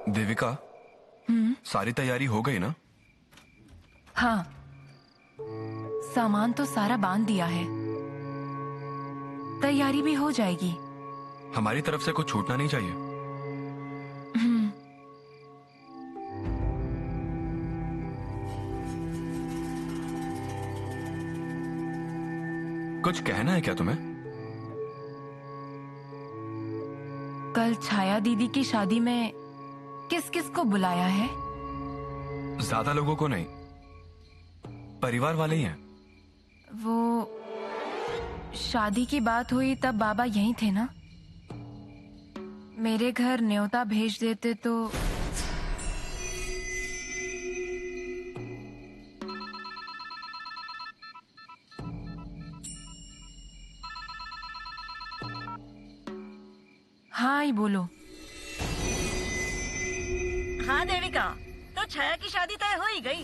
देविका, सारी तैयारी हो गई ना? हाँ, सामान तो सारा बांध दिया है, तैयारी भी हो जाएगी। हमारी तरफ से कुछ छूटना नहीं चाहिए। कुछ कहना है क्या तुम्हें? कल छाया दीदी की शादी में किस किस को बुलाया है? ज्यादा लोगों को नहीं, परिवार वाले ही हैं। वो शादी की बात हुई तब बाबा यहीं थे ना? मेरे घर न्योता भेज देते तो। हाँ, ही बोलो। हाँ देविका, तो छाया की शादी तय हो ही गई।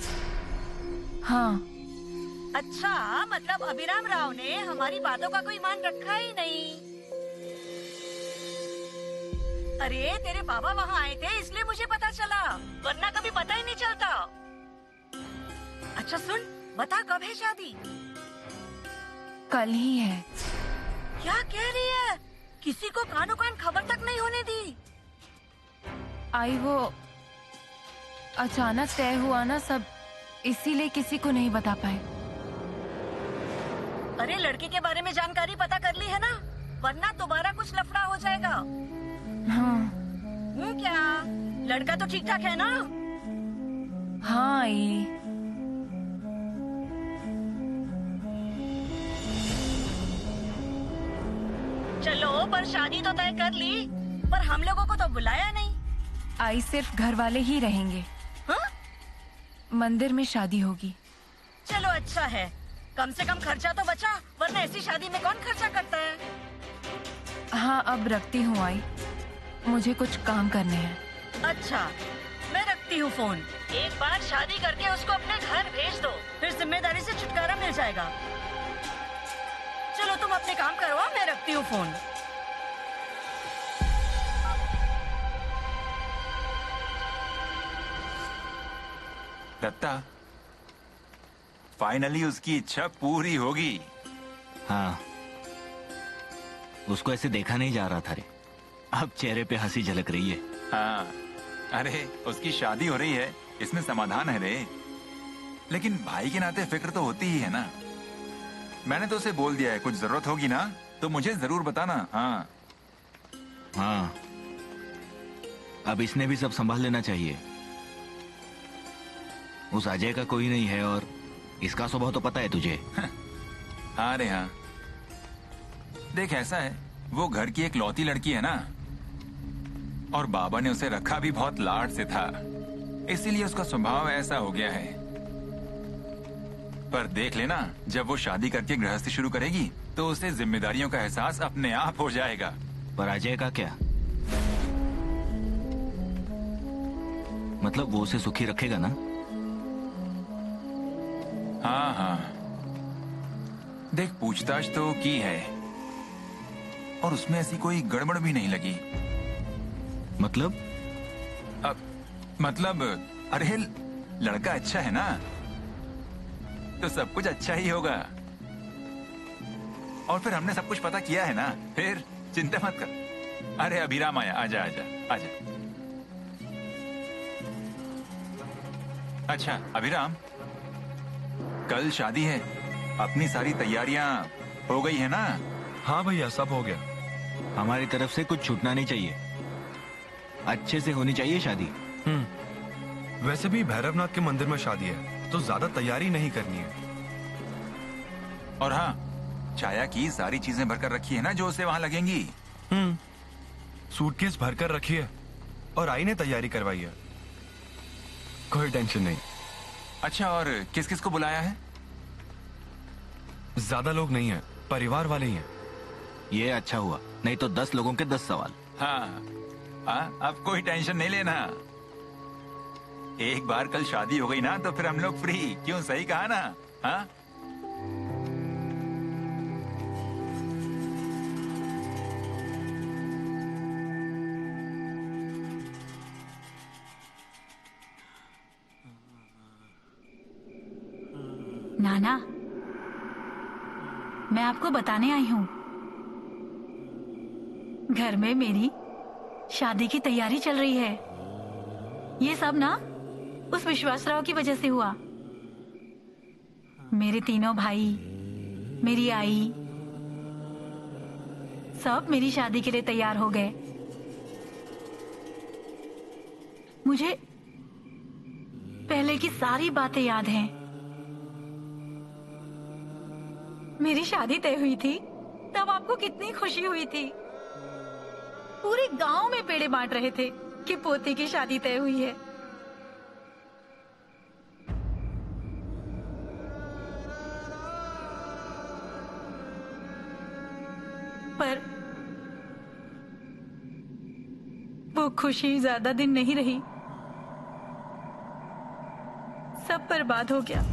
हाँ। अच्छा, मतलब अभिराम राव ने हमारी बातों का कोई मान रखा ही नहीं। अरे तेरे बाबा वहाँ आए थे इसलिए मुझे पता चला, वरना कभी पता ही नहीं चलता। अच्छा सुन, बता कब है शादी? कल ही है। क्या कह रही है? किसी को कानो कान खबर तक नहीं होने दी? आई वो अचानक तय हुआ ना सब, इसीलिए किसी को नहीं बता पाए। अरे लड़की के बारे में जानकारी पता कर ली है ना, वरना दोबारा कुछ लफड़ा हो जाएगा। हाँ। क्या लड़का तो ठीक ठाक है ना? हाँ आई। चलो, पर शादी तो तय कर ली, पर हम लोगों को तो बुलाया नहीं। आई सिर्फ घर वाले ही रहेंगे। हाँ? मंदिर में शादी होगी। चलो अच्छा है, कम से कम खर्चा तो बचा, वरना ऐसी शादी में कौन खर्चा करता है? हाँ, अब रखती हूँ आई, मुझे कुछ काम करने हैं। अच्छा, मैं रखती हूँ फोन। एक बार शादी करके उसको अपने घर भेज दो, फिर जिम्मेदारी से छुटकारा मिल जाएगा। चलो तुम अपने काम करो, मैं रखती हूँ फोन। दत्ता, फाइनली उसकी इच्छा पूरी होगी। हाँ, उसको ऐसे देखा नहीं जा रहा था रे, अब चेहरे पे हंसी झलक रही है। हाँ, अरे उसकी शादी हो रही है, इसमें समाधान है रे। लेकिन भाई के नाते फिक्र तो होती ही है ना। मैंने तो उसे बोल दिया है, कुछ जरूरत होगी ना तो मुझे जरूर बताना। हाँ हाँ, अब इसने भी सब संभाल लेना चाहिए। उस अजय का कोई नहीं है और इसका स्वभाव तो पता है तुझे। हाँ रे हाँ, देख ऐसा है, वो घर की एक लौती लड़की है ना, और बाबा ने उसे रखा भी बहुत लाड से था, इसीलिए उसका स्वभाव ऐसा हो गया है। पर देख लेना, जब वो शादी करके गृहस्थी शुरू करेगी तो उसे जिम्मेदारियों का एहसास अपने आप हो जाएगा। पर अजय का क्या मतलब, वो उसे सुखी रखेगा ना? हाँ हाँ, देख पूछताछ तो की है और उसमें ऐसी कोई गड़बड़ भी नहीं लगी। मतलब अरे लड़का अच्छा है ना, तो सब कुछ अच्छा ही होगा। और फिर हमने सब कुछ पता किया है ना, फिर चिंता मत कर। अरे अभिराम आया, आजा आजा आजा। अच्छा अभिराम, कल शादी है, अपनी सारी तैयारियां हो गई है ना? हाँ भैया, सब हो गया। हमारी तरफ से कुछ छूटना नहीं चाहिए, अच्छे से होनी चाहिए शादी। वैसे भी भैरवनाथ के मंदिर में शादी है, तो ज्यादा तैयारी नहीं करनी है। और हाँ, छाया की सारी चीजें भरकर रखी है ना जो उसे वहां लगेंगी। सूटकेस भरकर रखी है और आई ने तैयारी करवाई है, कोई टेंशन नहीं। अच्छा, और किस किस को बुलाया है? ज्यादा लोग नहीं है, परिवार वाले ही हैं। ये अच्छा हुआ, नहीं तो 10 लोगों के 10 सवाल। हाँ, अब कोई टेंशन नहीं लेना। एक बार कल शादी हो गई ना तो फिर हम लोग फ्री। क्यों, सही कहा ना? हाँ नाना, मैं आपको बताने आई हूँ, घर में मेरी शादी की तैयारी चल रही है। ये सब ना उस विश्वासराव की वजह से हुआ। मेरे तीनों भाई, मेरी आई, सब मेरी शादी के लिए तैयार हो गए। मुझे पहले की सारी बातें याद हैं। मेरी शादी तय हुई थी तब आपको कितनी खुशी हुई थी। पूरे गांव में पेड़े बांट रहे थे कि पोती की शादी तय हुई है। पर वो खुशी ज्यादा दिन नहीं रही, सब बर्बाद हो गया।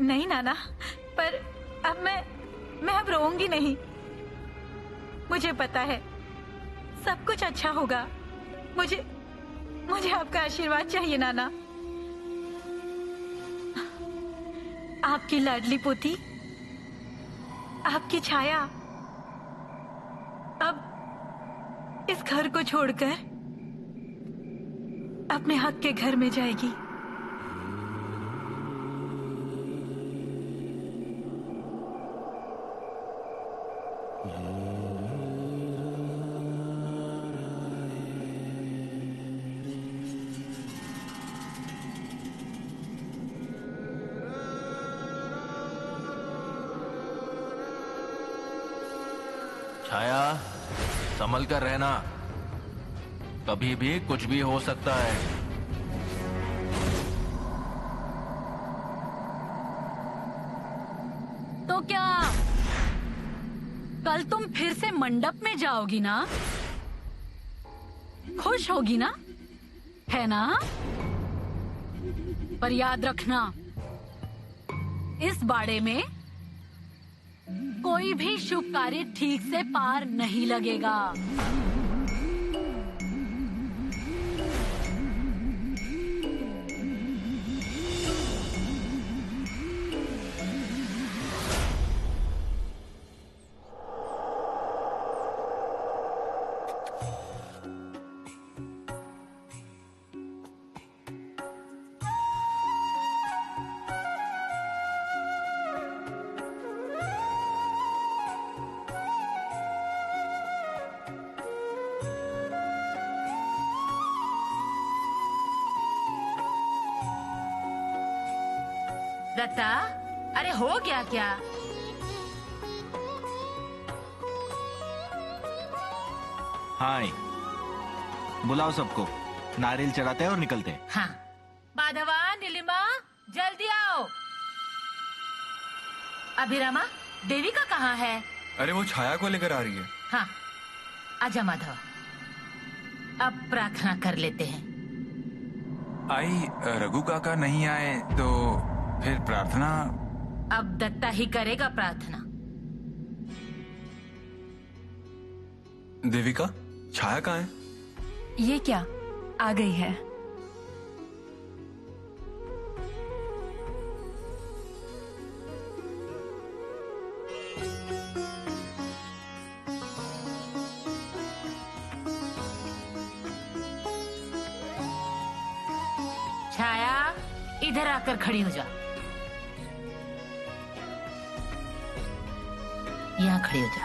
नहीं नाना, पर अब मैं अब रोऊंगी नहीं। मुझे पता है सब कुछ अच्छा होगा। मुझे आपका आशीर्वाद चाहिए नाना। आपकी लाडली पोती, आपकी छाया अब इस घर को छोड़कर अपने हक के घर में जाएगी। छाया, संभल कर रहना, कभी भी कुछ भी हो सकता है। तो क्या कल तुम फिर से मंडप में जाओगी ना? खुश होगी ना? है ना? पर याद रखना, इस बाड़े में कोई भी शुभ कार्य ठीक से पार नहीं लगेगा। दत्ता, अरे हो गया क्या? हाँ, बुलाओ सबको, नारियल चढ़ाते हैं और निकलते हैं। हाँ, माधवा, नीलिमा, जल्दी आओ। अभिरामा, देविका कहाँ है? अरे वो छाया को लेकर आ रही है। हाँ, आजा माधव, अब प्रार्थना कर लेते हैं। आई, रघु काका नहीं आए तो फिर प्रार्थना? अब दत्ता ही करेगा प्रार्थना। देविका, छाया कहाँ है? ये क्या, आ गई है। छाया, इधर आकर खड़ी हो जा। यहाँ खड़ी हो जा।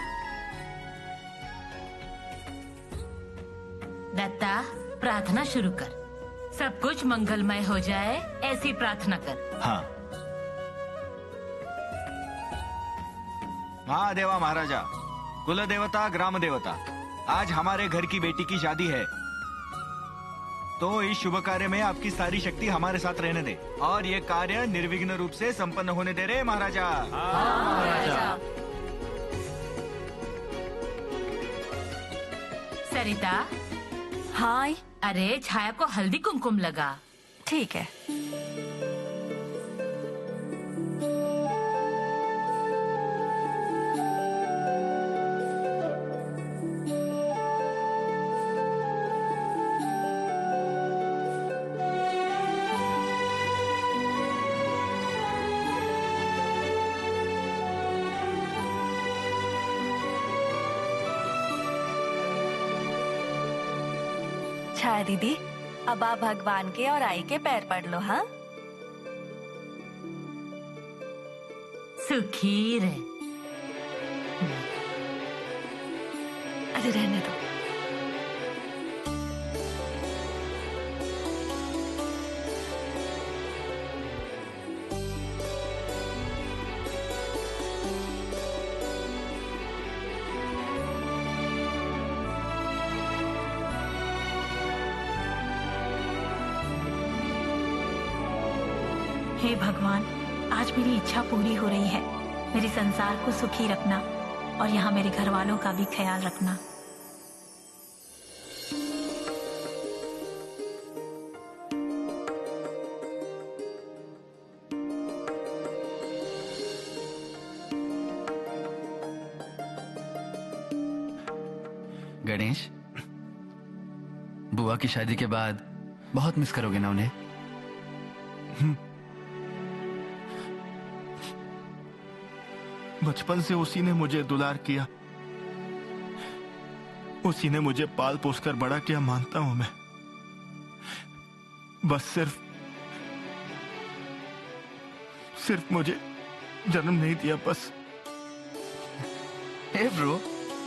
दत्ता, प्रार्थना शुरू कर। सब कुछ मंगलमय हो जाए, ऐसी प्रार्थना कर। हाँ। महादेवा महाराजा, कुल देवता, ग्राम देवता, आज हमारे घर की बेटी की शादी है, तो इस शुभ कार्य में आपकी सारी शक्ति हमारे साथ रहने दे और ये कार्य निर्विघ्न रूप से संपन्न होने दे रहे महाराजा। महाराजा। सरिता, हाय। अरे छाया को हल्दी कुमकुम लगा। ठीक है। छाया दीदी, अब आप भगवान के और आई के पैर पड़ लो। हाँ, सुखी रहे। अरे रहने दो। हे भगवान, आज मेरी इच्छा पूरी हो रही है। मेरे संसार को सुखी रखना और यहाँ मेरे घर वालों का भी ख्याल रखना। गणेश, बुआ की शादी के बाद बहुत मिस करोगे ना उन्हें? बचपन से उसी ने मुझे दुलार किया, उसी ने मुझे पाल पोस कर बड़ा किया, मानता हूं मैं। बस सिर्फ मुझे जन्म नहीं दिया बस। हे ब्रो,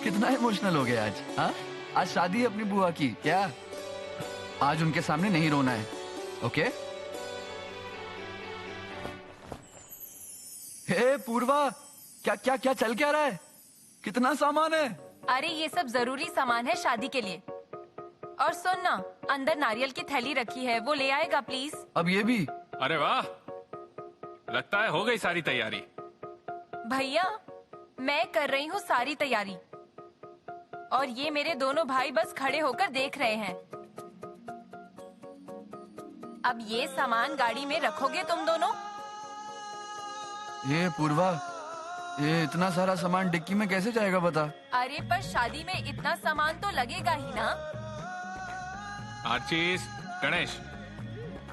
कितना इमोशनल हो गया आज। हाँ, आज शादी है अपनी बुआ की। क्या आज उनके सामने नहीं रोना है? ओके। हे पूर्वा, क्या क्या क्या चल क्या रहा है? कितना सामान है? अरे ये सब जरूरी सामान है शादी के लिए। और सुन ना, अंदर नारियल की थैली रखी है, वो ले आएगा प्लीज। अब ये भी? अरे वाह, लगता है हो गई सारी तैयारी। भैया, मैं कर रही हूँ सारी तैयारी और ये मेरे दोनों भाई बस खड़े होकर देख रहे हैं। अब ये सामान गाड़ी में रखोगे तुम दोनों? ये पूर्वा, ये इतना सारा सामान डिक्की में कैसे जाएगा बता? अरे पर शादी में इतना सामान तो लगेगा ही ना। आर्चीज, गणेश,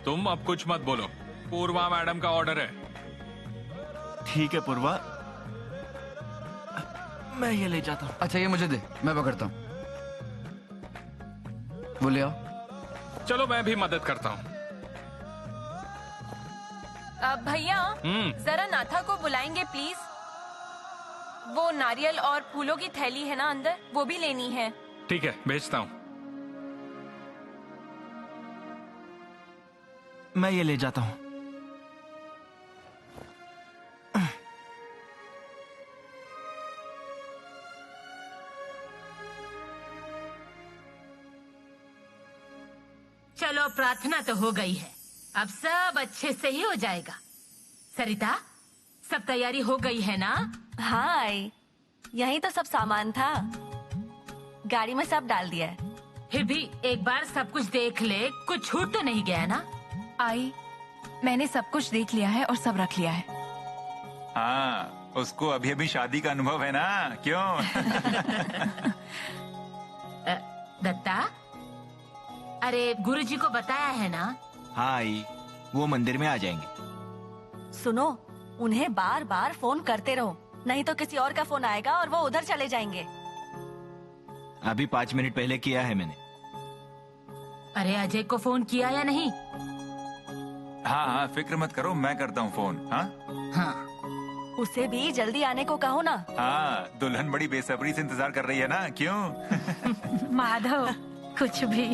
तुम अब कुछ मत बोलो, पूर्वा मैडम का ऑर्डर है। ठीक है पूर्वा, मैं ये ले जाता हूँ। अच्छा ये मुझे दे, मैं पकड़ता हूँ। वो ले आओ। चलो मैं भी मदद करता हूँ। भैया, जरा नाथा को बुलाएंगे प्लीज। वो नारियल और फूलों की थैली है ना अंदर, वो भी लेनी है। ठीक है, भेजता हूँ। मैं ये ले जाता हूँ। चलो, प्रार्थना तो हो गई है, अब सब अच्छे से ही हो जाएगा। सरिता, सब तैयारी हो गई है ना? हाँ आई, यही तो सब सामान था, गाड़ी में सब डाल दिया है। फिर भी एक बार सब कुछ देख ले, कुछ छूट तो नहीं गया ना? आई, मैंने सब कुछ देख लिया है और सब रख लिया है। हाँ, उसको अभी अभी शादी का अनुभव है ना, क्यों? दत्ता, अरे गुरुजी को बताया है ना? हाँ आई, वो मंदिर में आ जाएंगे। सुनो, उन्हें बार बार फोन करते रहो, नहीं तो किसी और का फोन आएगा और वो उधर चले जाएंगे। अभी 5 मिनट पहले किया है मैंने। अरे अजय को फोन किया या नहीं? हाँ हाँ, फिक्र मत करो, मैं करता हूँ फोन। हाँ हाँ, उसे भी जल्दी आने को कहो ना। हाँ, दुल्हन बड़ी बेसब्री से इंतजार कर रही है ना, क्यों? माधव, कुछ भी।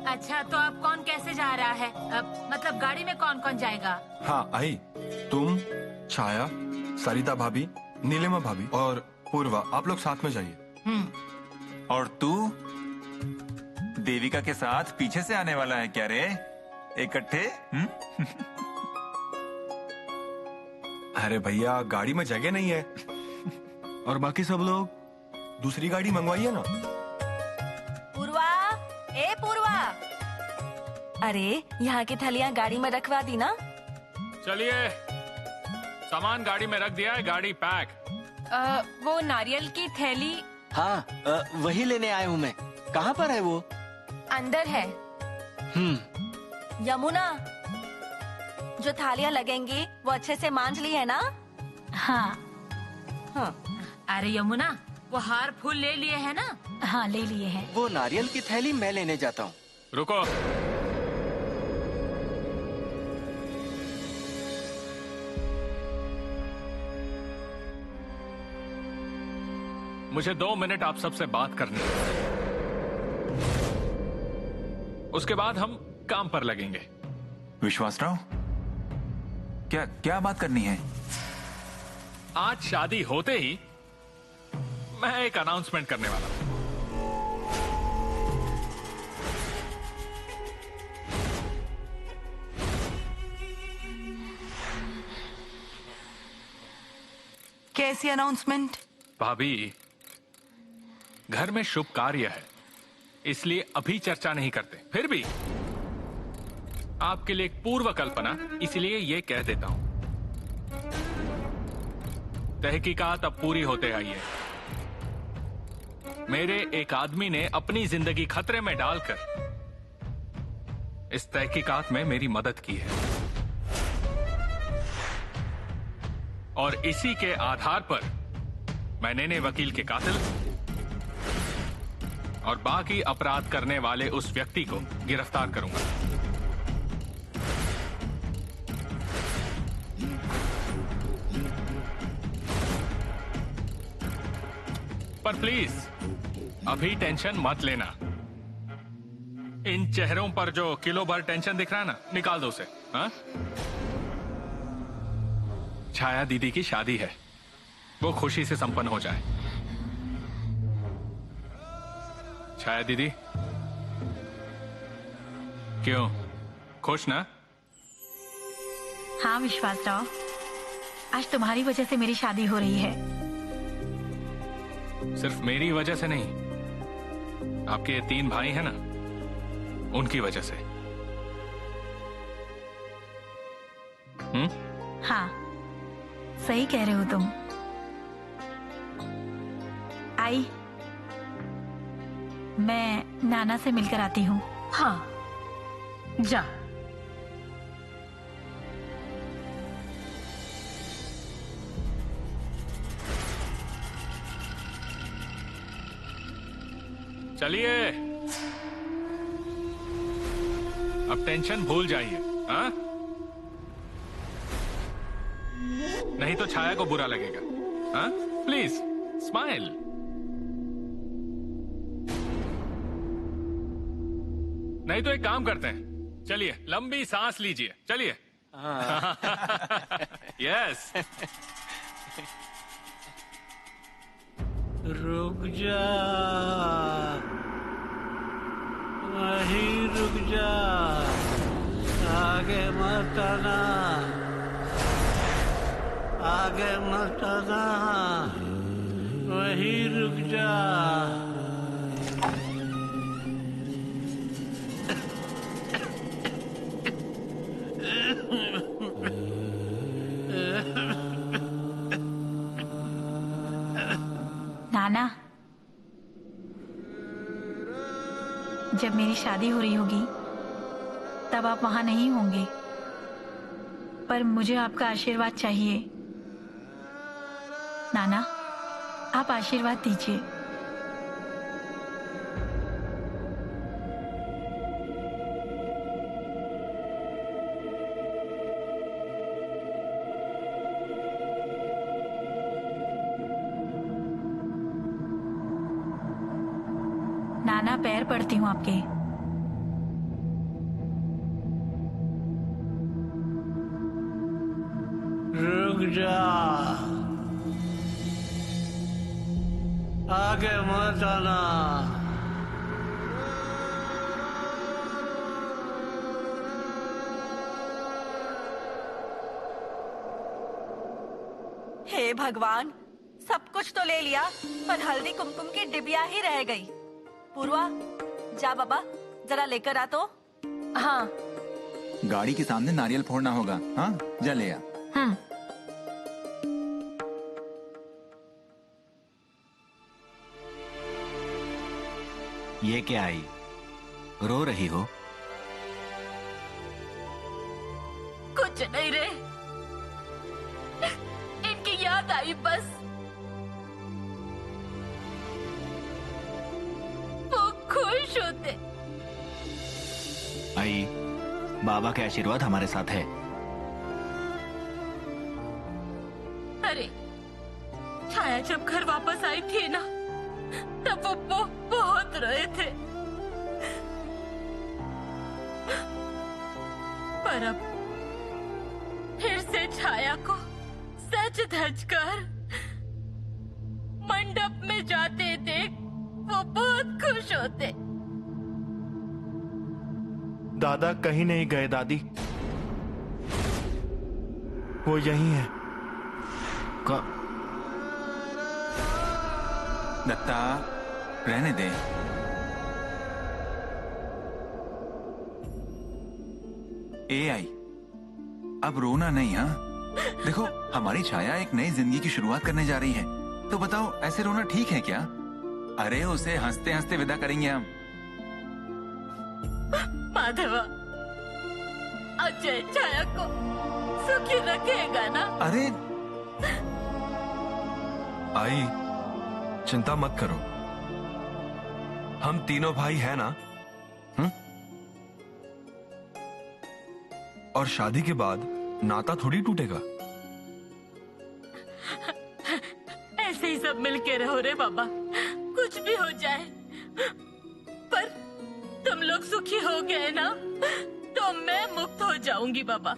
अच्छा तो अब कौन कैसे जा रहा है? अब मतलब गाड़ी में कौन कौन जाएगा? हाँ आई, तुम, छाया, सरिता भाभी, नीलिमा भाभी और पूर्वा, आप लोग साथ में जाइए। और तू देविका के साथ पीछे से आने वाला है क्या रे? इकट्ठे? अरे भैया, गाड़ी में जगह नहीं है। और बाकी सब लोग? दूसरी गाड़ी मंगवाइए ना। पूर्वा, ए पूर्वा, अरे यहाँ की थैलियाँ गाड़ी में रखवा दी ना। चलिए, सामान गाड़ी में रख दिया है, गाड़ी पैक। वो नारियल की थैली हाँ, वही लेने आया हूँ मैं। कहाँ पर है वो? अंदर है। यमुना, जो थालियाँ लगेंगी वो अच्छे से मांझ ली है ना? हाँ। हाँ। अरे यमुना, वो हार फूल ले लिए है ना? हाँ, ले लिए हैं। वो नारियल की थैली मैं लेने जाता हूँ। रुको। मुझे 2 मिनट आप सबसे बात करनी है, उसके बाद हम काम पर लगेंगे। विश्वासराव, क्या क्या बात करनी है? आज शादी होते ही मैं एक अनाउंसमेंट करने वाला हूं। कैसी अनाउंसमेंट? भाभी, घर में शुभ कार्य है, इसलिए अभी चर्चा नहीं करते। फिर भी आपके लिए एक पूर्व कल्पना, इसलिए ये कह देता हूं। तहकीकात अब पूरी होते आई है। मेरे एक आदमी ने अपनी जिंदगी खतरे में डालकर इस तहकीकात में मेरी मदद की है, और इसी के आधार पर मैं नैने वकील के कातिल और बाकी अपराध करने वाले उस व्यक्ति को गिरफ्तार करूंगा। पर प्लीज अभी टेंशन मत लेना। इन चेहरों पर जो किलो भर टेंशन दिख रहा है ना, निकाल दो उसे। हाँ? छाया दीदी की शादी है, वो खुशी से संपन्न हो जाए। छाया दीदी, क्यों, खुश ना? हाँ विश्वासराव, आज तुम्हारी वजह से मेरी शादी हो रही है। सिर्फ मेरी वजह से नहीं, आपके 3 भाई हैं ना, उनकी वजह से। हाँ, सही कह रहे हो तुम। आई, मैं नाना से मिलकर आती हूँ। हाँ, जा। चलिए, अब टेंशन भूल जाइए। हाँ? नहीं तो छाया को बुरा लगेगा। हाँ? Please smile. नहीं तो एक काम करते हैं, चलिए लंबी सांस लीजिए। चलिए। यस। रुक जा, वहीं रुक जा, आगे मत आना, आगे मत आना, वहीं रुक जा। नाना, जब मेरी शादी हो रही होगी तब आप वहां नहीं होंगे, पर मुझे आपका आशीर्वाद चाहिए। नाना, आप आशीर्वाद दीजिए। नाना, पैर पड़ती हूँ आपके। रुक जा, आगे मत आना। हे भगवान, सब कुछ तो ले लिया, पर हल्दी कुमकुम की डिबिया ही रह गई। पूर्वा, जा बाबा, जरा लेकर आ तो। हाँ। गाड़ी के सामने नारियल फोड़ना होगा। हाँ, जा ले आ। ये क्या आई, रो रही हो? कुछ नहीं रे, इनकी याद आई बस। बाबा के आशीर्वाद हमारे साथ है। अरे छाया जब घर वापस आई थी ना, तब वो बहुत रोए थे, पर अब फिर से छाया को सच धज कर मंडप में जाते देख वो बहुत खुश होते। दादा कहीं नहीं गए दादी, वो यहीं है। दत्ता रहने दे। आई अब रोना नहीं। हाँ देखो, हमारी छाया एक नई जिंदगी की शुरुआत करने जा रही है, तो बताओ ऐसे रोना ठीक है क्या? अरे उसे हंसते हंसते विदा करेंगे हम। माधवा, अजय छाया को सुखी रखेगा ना? अरे आई, चिंता मत करो, हम तीनों भाई हैं ना। और शादी के बाद नाता थोड़ी टूटेगा। ऐसे ही सब मिलके रहो रे बाबा, कुछ भी हो जाए, पर तुम लोग सुखी हो गए ना तो मैं मुक्त हो जाऊंगी बाबा।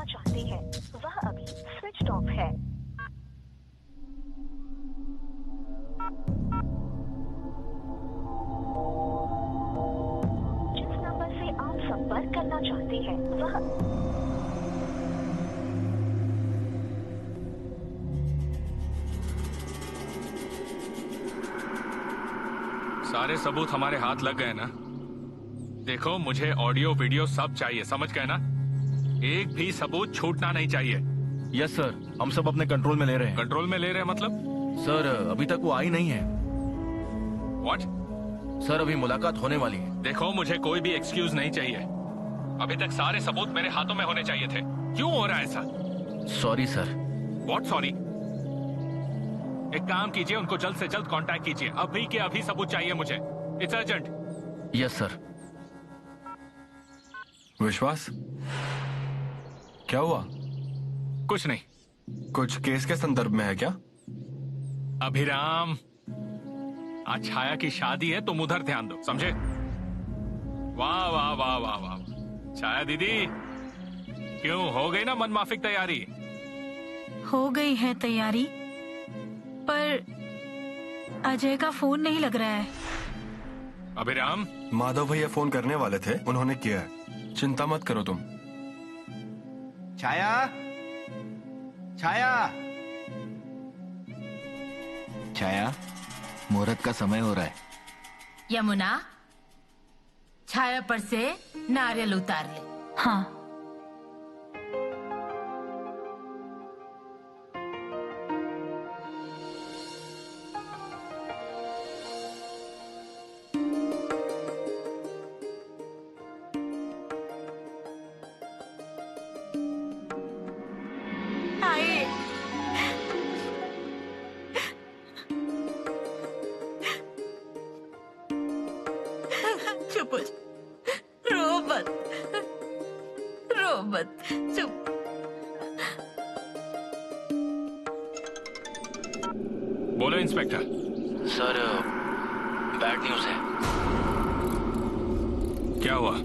चाहते हैं वह अभी स्विच ऑफ है। जिस नंबर से आप संपर्क करना चाहते हैं वह सारे सबूत हमारे हाथ लग गए ना। देखो, मुझे ऑडियो वीडियो सब चाहिए, समझ गए ना? एक भी सबूत छूटना नहीं चाहिए। यस सर, हम सब अपने कंट्रोल में ले रहे हैं। कंट्रोल में ले रहे हैं मतलब? सर अभी तक वो आई नहीं है। व्हाट? सर अभी मुलाकात होने वाली है। देखो, मुझे कोई भी एक्सक्यूज नहीं चाहिए, अभी तक सारे सबूत मेरे हाथों में होने चाहिए थे। क्यों हो रहा है ऐसा? Sorry sir. What sorry? एक काम कीजिए, उनको जल्द से जल्द कांटेक्ट कीजिए, अभी के अभी सबूत चाहिए मुझे। It's urgent. Yes sir. विश्वास, क्या हुआ? कुछ नहीं। कुछ केस के संदर्भ में है क्या? अभिराम, आज छाया की शादी है, तुम उधर ध्यान दो, समझे? वाह वाह वाह वाह वाह। छाया दीदी, क्यों, हो गई ना मनमाफिक तैयारी? हो गई है तैयारी, पर अजय का फोन नहीं लग रहा है। अभिराम, माधव भैया फोन करने वाले थे, उन्होंने किया है, चिंता मत करो तुम। छाया, छाया, छाया, मुहूर्त का समय हो रहा है। यमुना, छाया पर से नारियल उतार ले। हाँ। चुप हो, रो मत, रो मत, चुप। बोलो इंस्पेक्टर। सर बैड न्यूज है। क्या हुआ?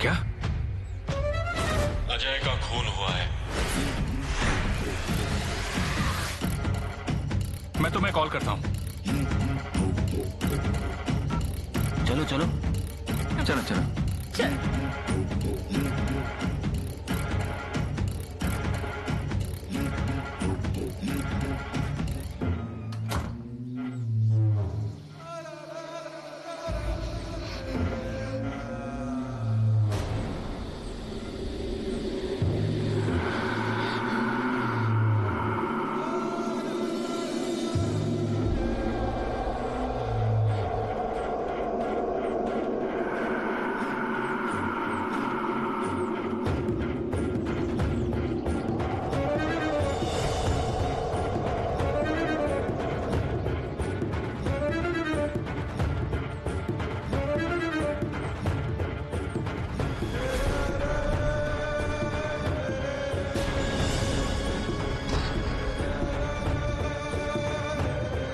क्या? अजय का खून हुआ है। मैं तुम्हें कॉल करता हूँ। चलो चलो चलो चलो। चल।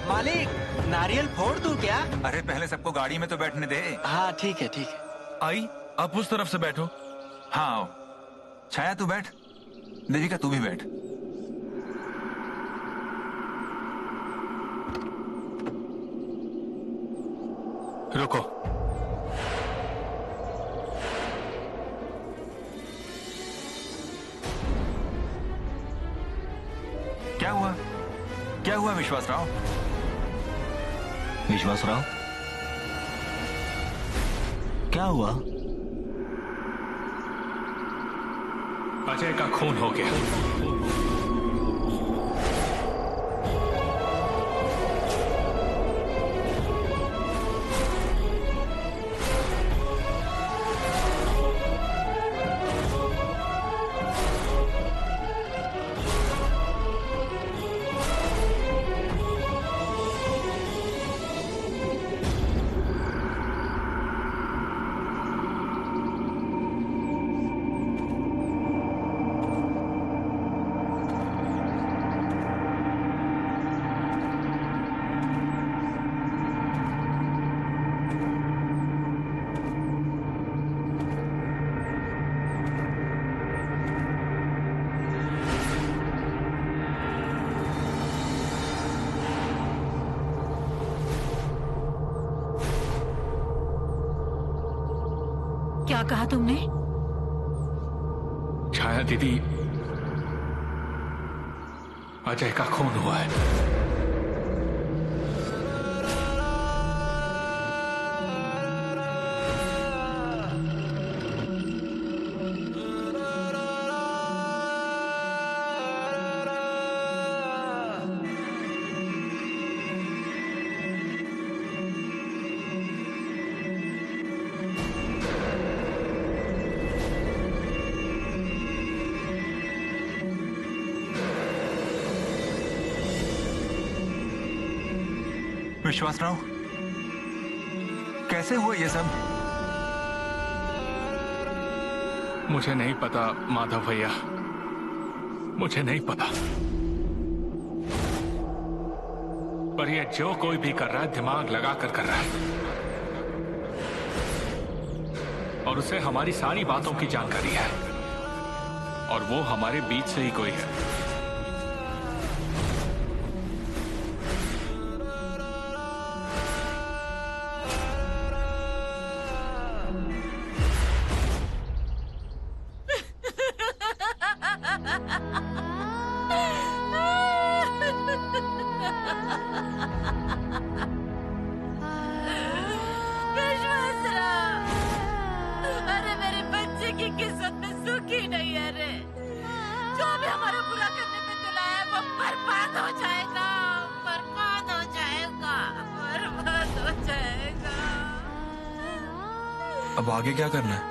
मालिक, नारियल फोड़ दूं क्या? अरे पहले सबको गाड़ी में तो बैठने दे। हाँ ठीक है ठीक है। आई, आप उस तरफ से बैठो। हाँ आओ। छाया तू बैठ, देविका तू भी बैठ। रुको। क्या हुआ? क्या हुआ विश्वास राव? विश्वास राव, क्या हुआ? अजय का खून हो गया। क्या कहा तुमने? छाया दीदी, अजय का खून हुआ है। विश्वास राव, कैसे हुआ ये सब? मुझे नहीं पता माधव भैया, मुझे नहीं पता। पर ये जो कोई भी कर रहा है दिमाग लगा कर रहा है, और उसे हमारी सारी बातों की जानकारी है, और वो हमारे बीच से ही कोई है। अब आगे क्या करना है?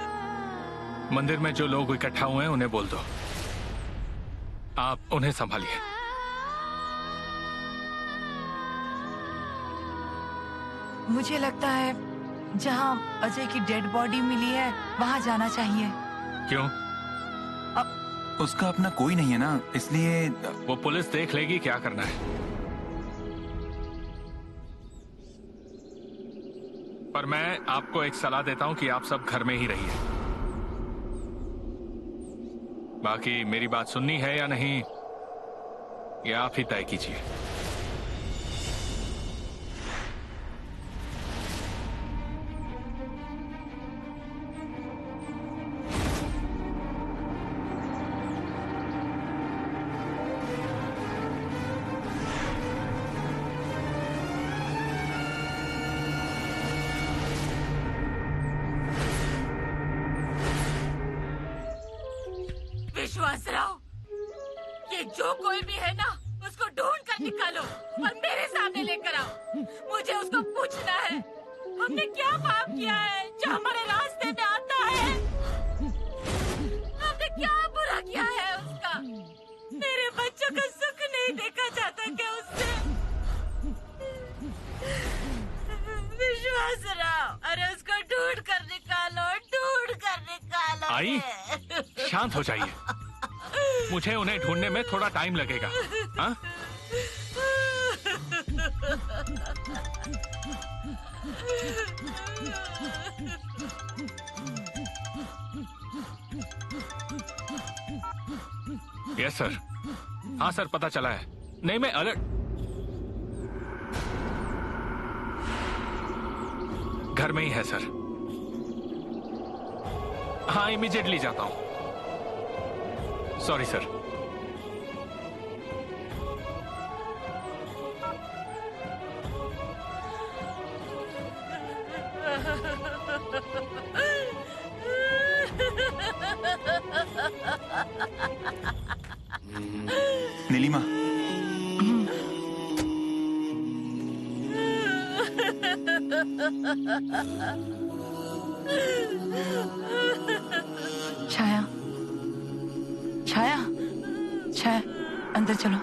मंदिर में जो लोग इकट्ठा हुए हैं उन्हें बोल दो, आप उन्हें संभालिए। मुझे लगता है जहाँ अजय की डेड बॉडी मिली है वहाँ जाना चाहिए। क्यों? उसका अपना कोई नहीं है ना, इसलिए वो पुलिस देख लेगी क्या करना है। पर मैं आपको एक सलाह देता हूं कि आप सब घर में ही रहिए। बाकी मेरी बात सुननी है या नहीं, ये आप ही तय कीजिए। विश्वासराव, ये जो कोई भी है ना, उसको ढूंढ कर निकालो और मेरे सामने लेकर आओ। मुझे उसको पूछना है, हमने क्या पाप किया है जो हमारे रास्ते में आता है? हमने क्या बुरा किया है उसका? मेरे बच्चों का सुख नहीं देखा जाता क्या उससे? विश्वासराव, अरे उसको ढूंढ कर निकालो, ढूंढ कर निकालो। आई, शांत हो जाइए। मुझे उन्हें ढूंढने में थोड़ा टाइम लगेगा। हाँ? Yes sir. हाँ सर, पता चला है। नहीं, मैं अलर्ट। घर में ही है सर। हाँ, इमीडिएटली जाता हूं। Sorry sir. नीलिमा, छाया, छाया, छाया, अंदर चलो।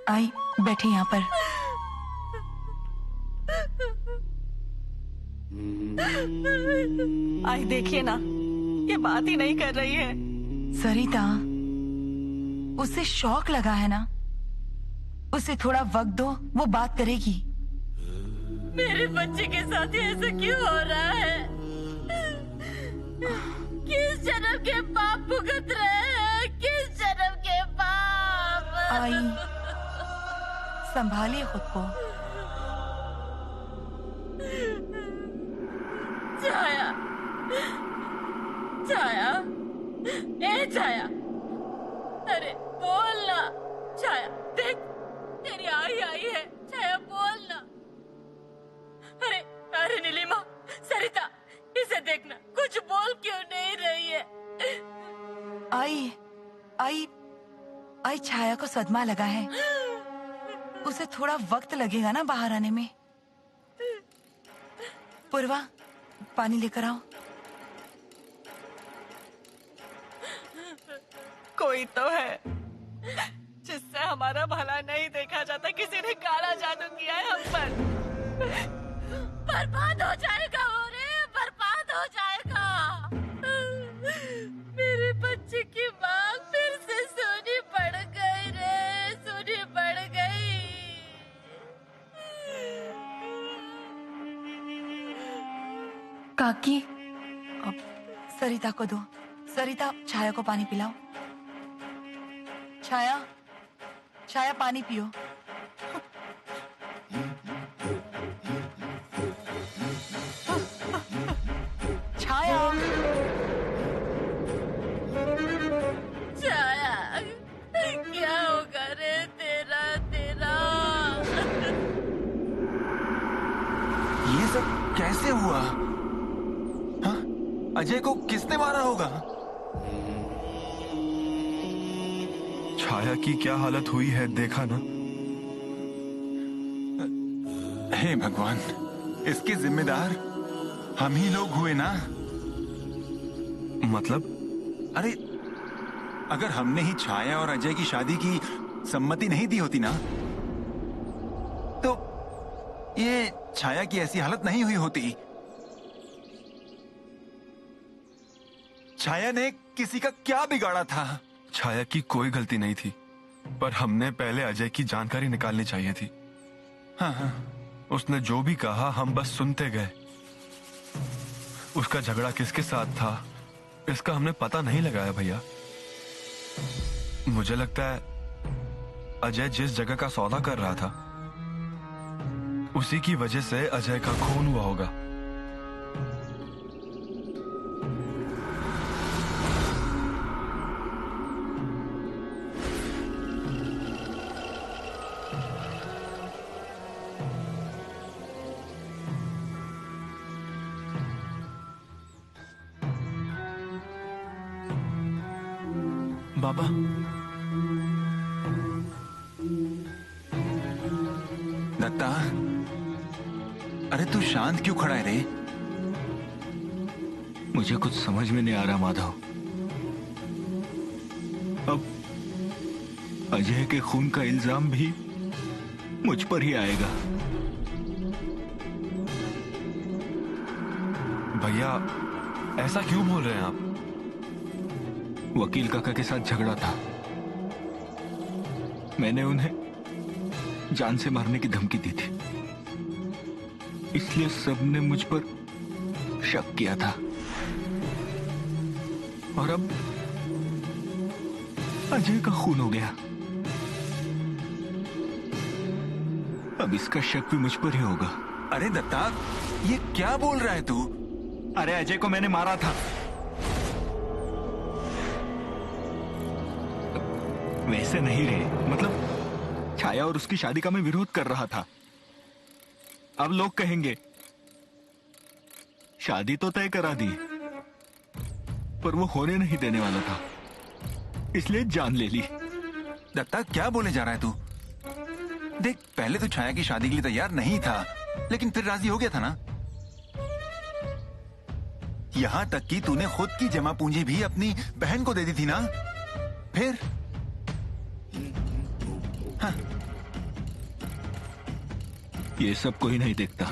आई, बैठे यहाँ पर। आई देखिए ना, ये बात ही नहीं कर रही है। सरिता, उसे शौक लगा है ना, उसे थोड़ा वक्त दो, वो बात करेगी। मेरे बच्चे के साथ ऐसा क्यों हो रहा है? किस जन्म के पाप भुगत रहे हैं? किस जन्म के पाप? आई, संभालिए खुद को। छाया, छाया, ए छाया, अरे बोलना। छाया, देख, तेरी आई है। छाया, बोलना। अरे अरे नीलिमा, सरिता, इसे देखना, कुछ बोल क्यों नहीं रही है? आई, आई, आई, छाया को सदमा लगा है, उसे थोड़ा वक्त लगेगा ना बाहर आने में। पूर्वा, पानी लेकर आओ। कोई तो है जिससे हमारा भला नहीं देखा जाता। किसी ने काला जादू किया है हम पर। बर्बाद हो जाएगा वो रे, बर्बाद हो जाएगा। मेरे बच्चे की मांग फिर से सोनी पड़ गई रे, सोनी पड़ गई। काकी, अब सरिता को दो। सरिता, छाया को पानी पिलाओ। छाया, छाया, पानी पियो। छाया, छाया, क्या होगा रे तेरा? ये सब कैसे हुआ? हाँ? अजय को किसने मारा होगा? छाया की क्या हालत हुई है, देखा ना? हे भगवान, इसके जिम्मेदार हम ही लोग हुए ना? मतलब? अरे, अगर हमने ही छाया और अजय की शादी की सम्मति नहीं दी होती ना, तो ये छाया की ऐसी हालत नहीं हुई होती। छाया ने किसी का क्या बिगाड़ा था? छाया की कोई गलती नहीं थी, पर हमने पहले अजय की जानकारी निकालनी चाहिए थी। हाँ हाँ। उसने जो भी कहा हम बस सुनते गए। उसका झगड़ा किसके साथ था, इसका हमने पता नहीं लगाया भैया। मुझे लगता है अजय जिस जगह का सौदा कर रहा था, उसी की वजह से अजय का खून हुआ होगा। बाबा दत्ता, अरे तू शांत क्यों खड़ा है रे? मुझे कुछ समझ में नहीं आ रहा माधव। अब अजय के खून का इल्जाम भी मुझ पर ही आएगा। भैया ऐसा क्यों बोल रहे हैं आप? वकील काका के साथ झगड़ा था। मैंने उन्हें जान से मारने की धमकी दी थी, इसलिए सबने मुझ पर शक किया था। और अब अजय का खून हो गया। अब इसका शक भी मुझ पर ही होगा। अरे दत्ता, ये क्या बोल रहा है तू? अरे अजय को मैंने मारा था। वैसे नहीं रे, मतलब छाया और उसकी शादी का मैं विरोध कर रहा था। अब लोग कहेंगे शादी तो तय करा दी, पर वो होने नहीं देने वाला था, इसलिए जान ले ली। दत्ता क्या बोले जा रहा है तू? देख, पहले तो छाया की शादी के लिए तैयार नहीं था, लेकिन फिर राजी हो गया था ना। यहां तक कि तूने खुद की जमा पूंजी भी अपनी बहन को दे दी थी ना। फिर हाँ। ये सब कोई नहीं देखता।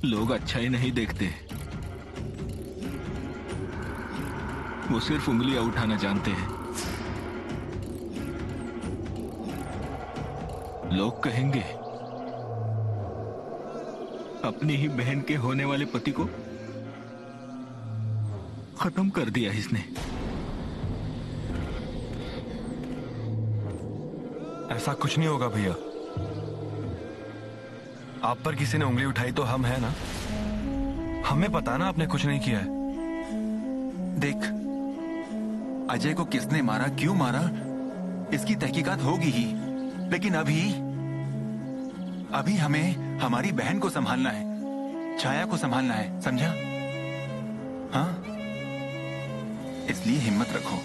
लोग अच्छा ही नहीं देखते, वो सिर्फ उंगलियां उठाना जानते हैं। लोग कहेंगे अपनी ही बहन के होने वाले पति को खत्म कर दिया इसने। ऐसा कुछ नहीं होगा भैया। आप पर किसी ने उंगली उठाई तो हम है ना। हमें पता ना आपने कुछ नहीं किया है। देख, अजय को किसने मारा, क्यों मारा, इसकी तहकीकात होगी ही, लेकिन अभी हमें हमारी बहन को संभालना है, छाया को संभालना है, समझा? हाँ, इसलिए हिम्मत रखो।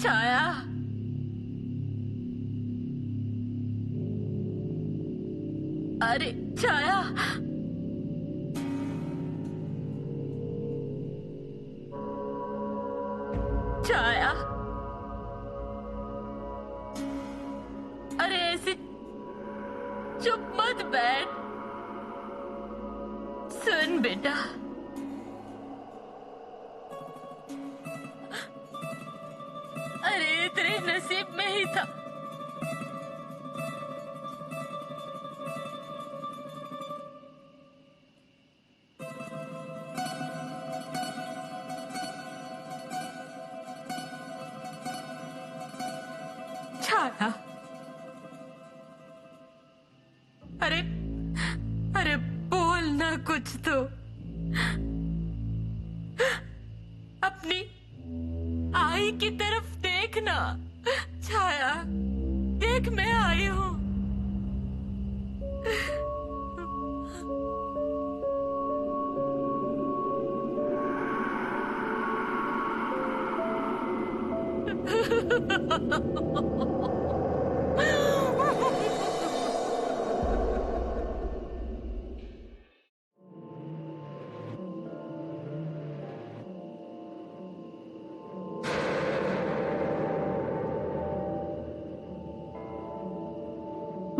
छाया, अरे छाया, छाया, अरे ऐसे चुप मत बैठ। सुन बेटा, अरे तेरे नसीब में ही था। छाया, अरे अरे बोल ना कुछ तो। अपनी आई की तरफ देखना। छाया, देख मैं आई हूँ।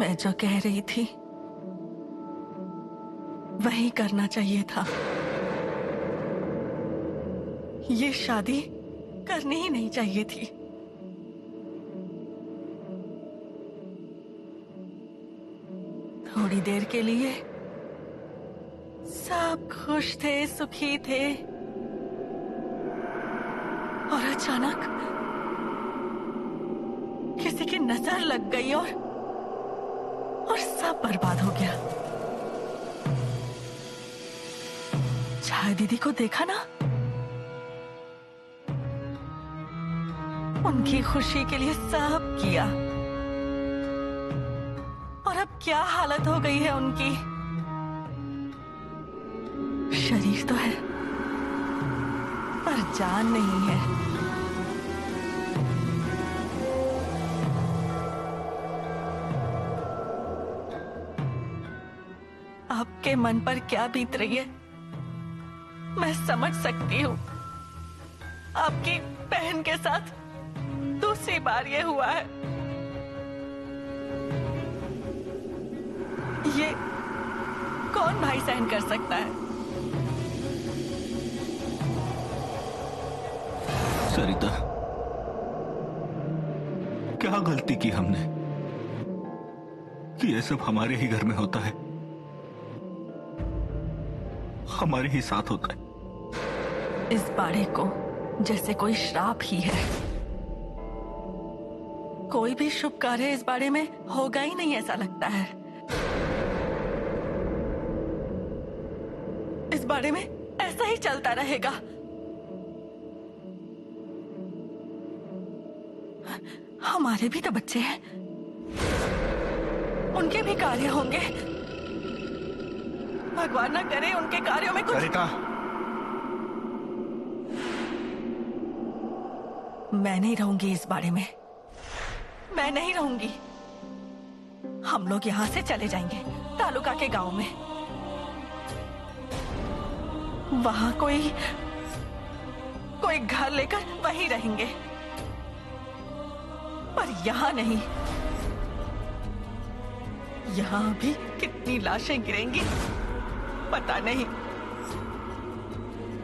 मैं जो कह रही थी वही करना चाहिए था। ये शादी करनी ही नहीं चाहिए थी। थोड़ी देर के लिए सब खुश थे, सुखी थे, और अचानक किसी की नजर लग गई और सब बर्बाद हो गया। छाया दीदी को देखा ना, उनकी खुशी के लिए सब किया, और अब क्या हालत हो गई है उनकी। शरीर तो है पर जान नहीं है। आपके मन पर क्या बीत रही है मैं समझ सकती हूँ। आपकी बहन के साथ दूसरी बार ये हुआ है। ये कौन भाई सहन कर सकता है? सरिता, क्या गलती की हमने कि ये सब हमारे ही घर में होता है, हमारे ही साथ होता है। इस बाड़े को जैसे कोई श्राप ही है। कोई भी शुभ कार्य इस बाड़े में होगा ही नहीं, ऐसा लगता है। इस बाड़े में ऐसा ही चलता रहेगा। हमारे भी तो बच्चे हैं, उनके भी कार्य होंगे। भगवान न करे उनके कार्यों में कुछ। सरिता, मैं नहीं रहूंगी इस बाड़े में, मैं नहीं रहूंगी। हम लोग यहाँ से चले जाएंगे तालुका के गांव में। वहां कोई घर लेकर वहीं रहेंगे, पर यहाँ नहीं। यहाँ भी कितनी लाशें गिरेंगी पता नहीं,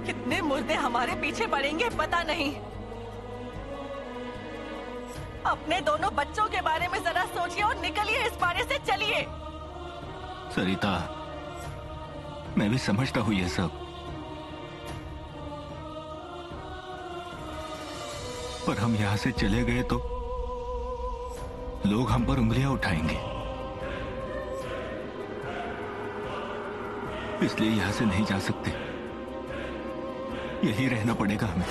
कितने मुर्दे हमारे पीछे पड़ेंगे पता नहीं। अपने दोनों बच्चों के बारे में जरा सोचिए और निकलिए इस बाड़े से, चलिए। सरिता, मैं भी समझता हूं ये सब, पर हम यहां से चले गए तो लोग हम पर उंगलियां उठाएंगे, इसलिए यहां से नहीं जा सकते। यही रहना पड़ेगा हमें।